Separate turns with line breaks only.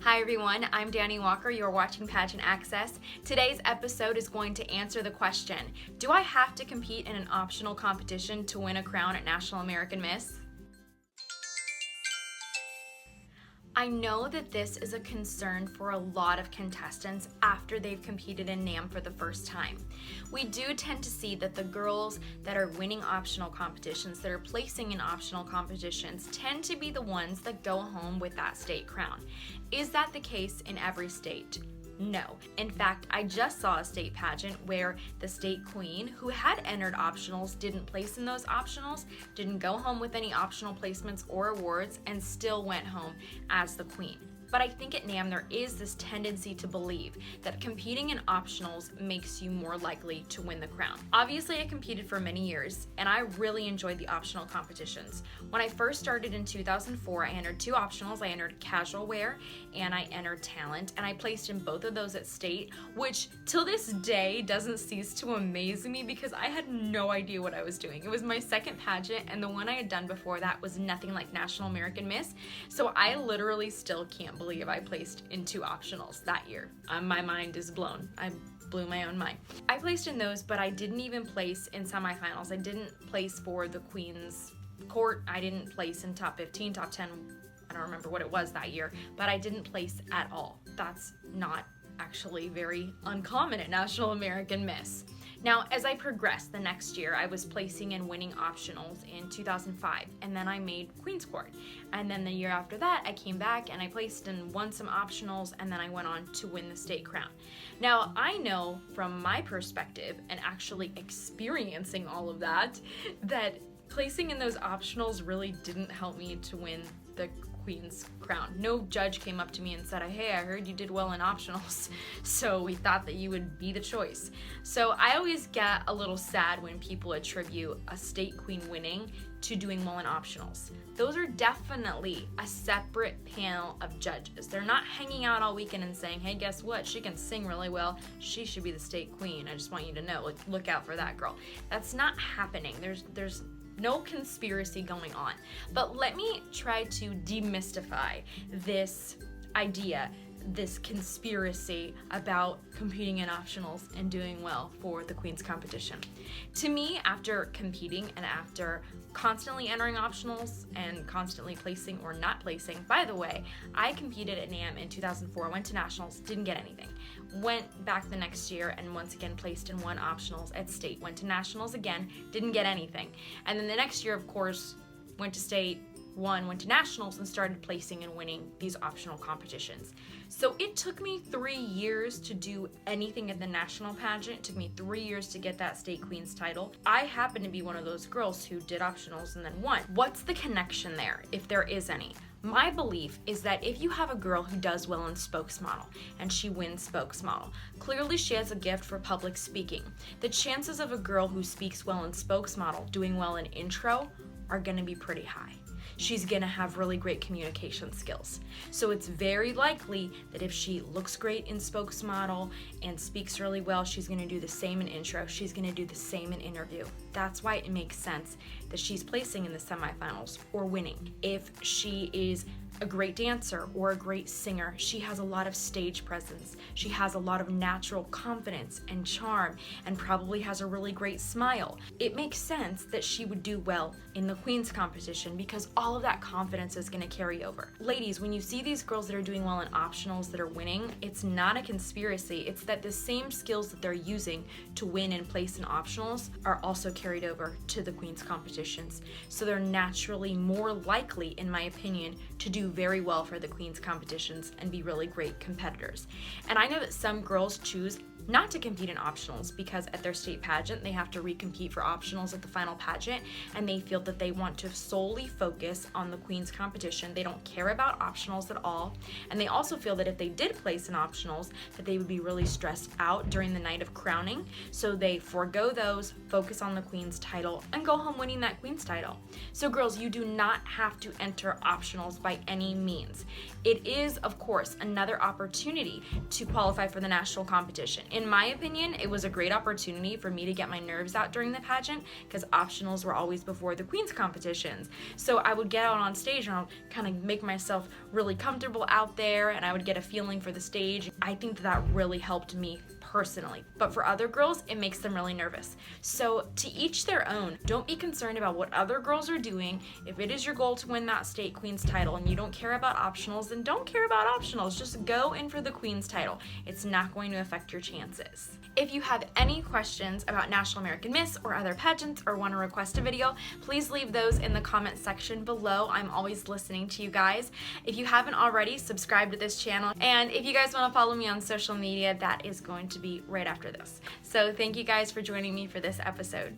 Hi everyone, I'm Dani Walker, you're watching Pageant Access. Today's episode is going to answer the question, do I have to compete in an optional competition to win a crown at National American Miss? I know that this is a concern for a lot of contestants after they've competed in NAM for the first time. We do tend to see that the girls that are winning optional competitions, that are placing in optional competitions, tend to be the ones that go home with that state crown. Is that the case in every state? No. In fact, I just saw a state pageant where the state queen who had entered optionals didn't place in those optionals, didn't go home with any optional placements or awards, and still went home as the queen. But I think at NAM there is this tendency to believe that competing in optionals makes you more likely to win the crown. Obviously, I competed for many years and I really enjoyed the optional competitions. When I first started in 2004, I entered two optionals. I entered casual wear and I entered talent, and I placed in both of those at state, which till this day doesn't cease to amaze me because I had no idea what I was doing. It was my second pageant and the one I had done before that was nothing like National American Miss, so I literally still can't believe I placed in two optionals that year. My mind is blown. I blew my own mind. I placed in those, but I didn't even place in semifinals. I didn't place for the Queen's Court. I didn't place in top 15, top 10. I don't remember what it was that year, but I didn't place at all. That's not actually very uncommon at National American Miss. Now, as I progressed the next year, I was placing and winning optionals in 2005, and then I made Queen's Court. And then the year after that, I came back and I placed and won some optionals, and then I went on to win the state crown. Now, I know from my perspective and actually experiencing all of that placing in those optionals really didn't help me to win the Queen's crown. No judge came up to me and said, hey, I heard you did well in optionals, so we thought that you would be the choice. So I always get a little sad when people attribute a state queen winning to doing well in optionals. Those are definitely a separate panel of judges. They're not hanging out all weekend and saying, hey, guess what? She can sing really well. She should be the state queen. I just want you to know, look out for that girl. That's not happening. There's no conspiracy going on. But let me try to demystify this idea, this conspiracy about competing in optionals and doing well for the Queen's competition. To me, after competing and after constantly entering optionals and constantly placing or not placing, by the way, I competed at NAM in 2004, went to nationals, didn't get anything. Went back the next year and once again placed in one optionals at state, went to nationals again, didn't get anything. And then the next year, of course, went to state, went to nationals, and started placing and winning these optional competitions. So it took me 3 years to do anything at the national pageant. It took me 3 years to get that state queen's title. I happen to be one of those girls who did optionals and then won. What's the connection there, if there is any? My belief is that if you have a girl who does well in spokesmodel and she wins spokesmodel, clearly she has a gift for public speaking. The chances of a girl who speaks well in spokesmodel doing well in intro are going to be pretty high. She's gonna have really great communication skills. So it's very likely that if she looks great in spokesmodel and speaks really well, she's gonna do the same in intro, she's gonna do the same in interview. That's why it makes sense that she's placing in the semifinals or winning. If she is a great dancer or a great singer, she has a lot of stage presence, she has a lot of natural confidence and charm, and probably has a really great smile. It makes sense that she would do well in the Queen's competition because all of that confidence is going to carry over. Ladies, when you see these girls that are doing well in optionals that are winning, it's not a conspiracy. It's that the same skills that they're using to win and place in optionals are also carried over to the Queen's competitions. So they're naturally more likely, in my opinion, to do very well for the Queen's competitions and be really great competitors. And I know that some girls choose not to compete in optionals because at their state pageant they have to recompete for optionals at the final pageant, and they feel that they want to solely focus on the Queen's competition. They don't care about optionals at all, and they also feel that if they did place in optionals that they would be really stressed out during the night of crowning, so they forego those, focus on the Queen's title, and go home winning that Queen's title. So girls, you do not have to enter optionals by any means. It is, of course, another opportunity to qualify for the national competition. in my opinion, it was a great opportunity for me to get my nerves out during the pageant because optionals were always before the Queen's competitions. So I would get out on stage and I'll kind of make myself really comfortable out there, and I would get a feeling for the stage. I think that really helped me personally, but for other girls, it makes them really nervous. So to each their own. Don't be concerned about what other girls are doing. If it is your goal to win that state Queen's title and you don't care about optionals, then don't care about optionals. Just go in for the Queen's title. It's not going to affect your chances. If you have any questions about National American Miss or other pageants or want to request a video, please leave those in the comment section below. I'm always listening to you guys. If you haven't already, subscribe to this channel. And if you guys want to follow me on social media, that is going to be right after this. So thank you guys for joining me for this episode.